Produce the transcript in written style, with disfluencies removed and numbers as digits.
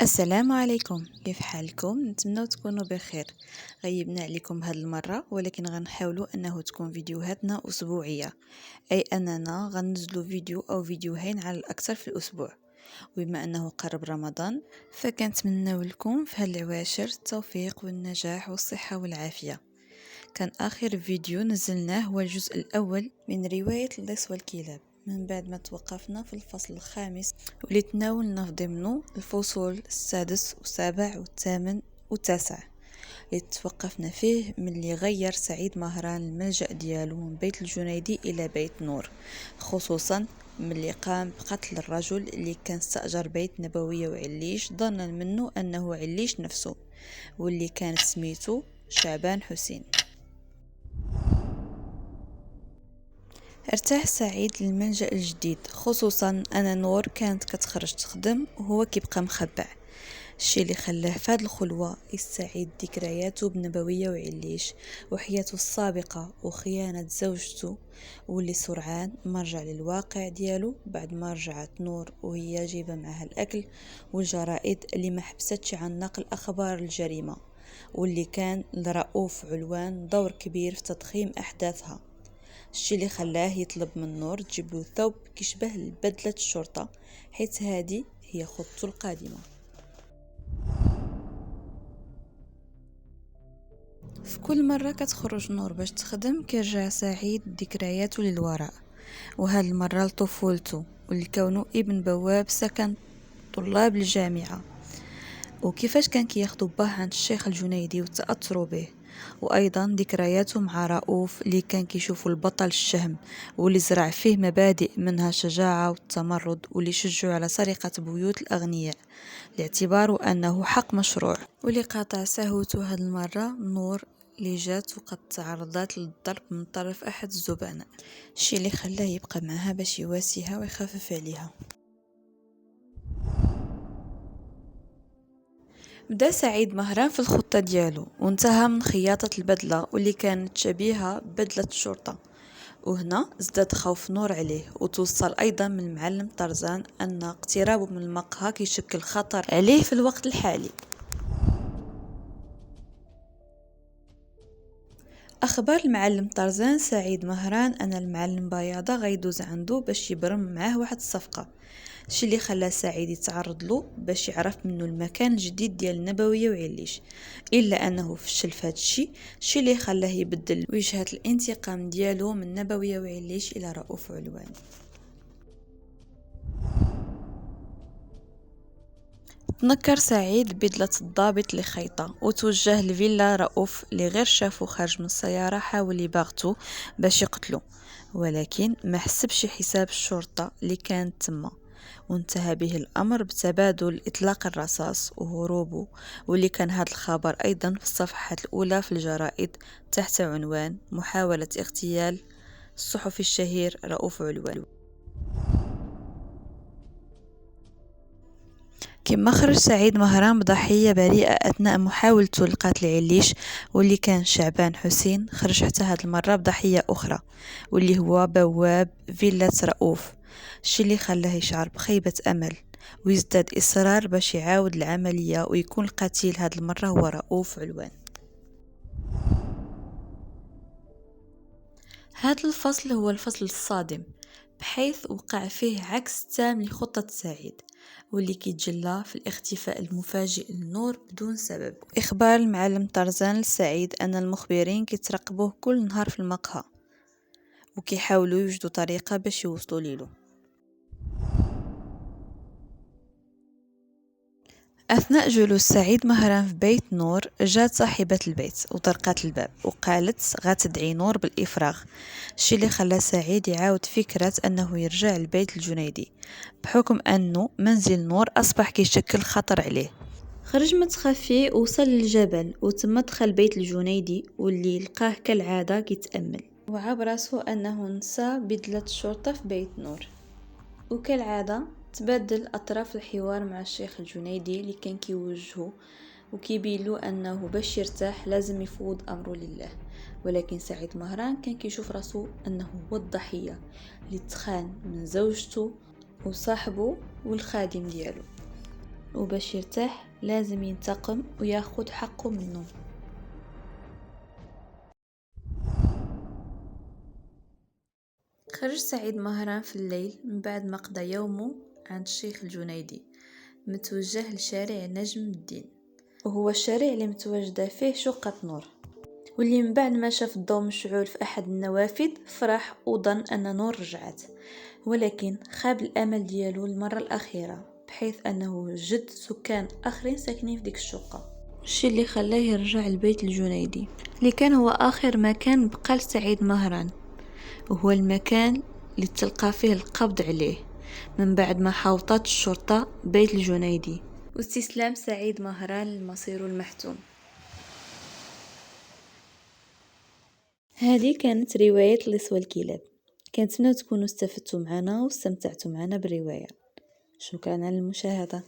السلام عليكم، كيف حالكم؟ نتمنى تكونوا بخير. غيبنا عليكم هاد المرة، ولكن غنحاولوا انه تكون فيديوهاتنا اسبوعية، اي اننا غننزلوا فيديو او فيديوهين على الاكثر في الاسبوع. وبما انه قرب رمضان، فكنتمنى لكم في هاد العواشر التوفيق والنجاح والصحة والعافية. كان اخر فيديو نزلناه هو الجزء الاول من رواية اللص والكلاب، من بعد ما توقفنا في الفصل الخامس، واللي تناولنا في ضمنه الفصول السادس والسابع والثامن والتاسع، اللي توقفنا فيه من اللي غير سعيد مهران الملجأ ديالو من بيت الجنيدي الى بيت نور، خصوصا من اللي قام بقتل الرجل اللي كان استأجر بيت نبوية وعليش ظنا منه انه عليش نفسه، واللي كان سميته شعبان حسين. ارتاح سعيد للملجأ الجديد، خصوصا أن نور كانت كتخرج تخدم وهو كيبقى مخبع، الشي اللي خلاه فهاد الخلوة يستعيد ذكرياته بنبوية وعليش وحياته السابقة وخيانة زوجته، واللي سرعان مرجع للواقع ديالو بعد ما رجعت نور وهي جايبة معها الأكل والجرائد اللي ما حبستش عن نقل أخبار الجريمة، واللي كان لرؤوف علوان دور كبير في تضخيم أحداثها، الشي اللي خلاه يطلب من نور تجيبلو ثوب كيشبه لبدلة الشرطة، حيث هذه هي خطته القادمة. في كل مرة كتخرج نور باش تخدم كيرجع سعيد ذكرياته للوراء، وهاد المرة لطفولته واللي كونه ابن بواب سكن طلاب الجامعة، وكيفاش كان كياخدو باه عند الشيخ الجنيدي وتأثروا به، وايضا ذكرياته مع رؤوف اللي كان كيشوفو البطل الشهم واللي زرع فيه مبادئ منها الشجاعة والتمرد، واللي شجعوا على سرقة بيوت الاغنياء لاعتباره انه حق مشروع، واللي قاطع سهوته هاد المرة نور اللي جات وقد تعرضت للضرب من طرف احد الزبناء، الشي اللي خلاه يبقى معها باش يواسيها ويخفف عليها. بدا سعيد مهران في الخطة ديالو وانتهى من خياطة البدلة واللي كانت شبيهة ببدلة الشرطة، وهنا ازداد خوف نور عليه، وتوصل ايضا من المعلم طرزان ان اقترابه من المقهى كيشكل خطر عليه في الوقت الحالي. اخبار المعلم طرزان سعيد مهران ان المعلم بياضة غيدوز عنده باش يبرم معاه واحد الصفقة، الشي اللي خلى سعيد يتعرض له باش يعرف منه المكان الجديد ديال النبوية وعليش، الا انه فشل في هذا الشي اللي خلاه يبدل وجهة الانتقام ديالو من نبوية وعليش الى رؤوف علوان. تنكر سعيد بدلة الضابط لخيطة وتوجه لفيلا رؤوف اللي غير شافو خارج من السيارة حاول يباغتو باش يقتلو، ولكن ما حسبش حساب الشرطة اللي كانت تما، وانتهى به الأمر بتبادل إطلاق الرصاص وهروبه، واللي كان هذا الخبر أيضا في الصفحات الأولى في الجرائد تحت عنوان محاولة اغتيال الصحفي الشهير رؤوف علوان. كما خرج سعيد مهران بضحية بريئة أثناء محاولته لقتل عليش واللي كان شعبان حسين، خرج حتى هاد المرة بضحية أخرى واللي هو بواب فيلا رؤوف، الشي اللي خلاه يشعر بخيبة أمل ويزداد إصرار باش يعاود العملية ويكون القتيل هاد المرة هو رؤوف علوان. هذا الفصل هو الفصل الصادم، بحيث وقع فيه عكس تام لخطة سعيد، واللي كيتجلى في الاختفاء المفاجئ لنور بدون سبب، إخبار المعلم طرزان لسعيد أن المخبرين كيترقبوه كل نهار في المقهى وكيحاولوا يوجدوا طريقة باش يوصلوا ليلو. أثناء جلوس سعيد مهران في بيت نور، جات صاحبة البيت وطرقت الباب وقالت غتدعي نور بالإفراغ، الشي اللي خلى سعيد يعاود فكرة أنه يرجع لبيت الجنيدي، بحكم أنه منزل نور أصبح كيشكل خطر عليه. خرج متخفي ووصل للجبل وتم دخل بيت الجنيدي واللي لقاه كالعادة كيتأمل، وعاب راسو أنه نسى بدلة الشرطة في بيت نور، وكالعادة تبدل أطراف الحوار مع الشيخ الجنيدي اللي كان كيوجهه وكيبيلو أنه باش يرتاح لازم يفوض أمره لله، ولكن سعيد مهران كان كيشوف راسو أنه هو الضحية اللي تخان من زوجته وصاحبه والخادم ديالو. وباش يرتاح لازم ينتقم وياخد حقه منه. خرج سعيد مهران في الليل من بعد ما قضى يومه عند الشيخ الجنيدي، متوجه لشارع نجم الدين، وهو الشارع اللي متواجدة فيه شقة نور، واللي من بعد ما شاف الضوء مشعول في أحد النوافذ فرح وظن أن نور رجعت، ولكن خاب الأمل ديالو المرة الأخيرة، بحيث أنه وجد سكان آخرين ساكنين في ديك الشقة، الشي اللي خلاه يرجع لبيت الجنيدي اللي كان هو آخر مكان بقى لسعيد مهران، وهو المكان اللي تلقى فيه القبض عليه من بعد ما حاوطت الشرطة بيت الجنيدي واستسلام سعيد مهران لمصيره المحتوم. هذه كانت رواية اللص والكلاب. كنتمنى تكونوا استفدتوا معنا واستمتعتوا معنا بالرواية. شكرا على المشاهدة.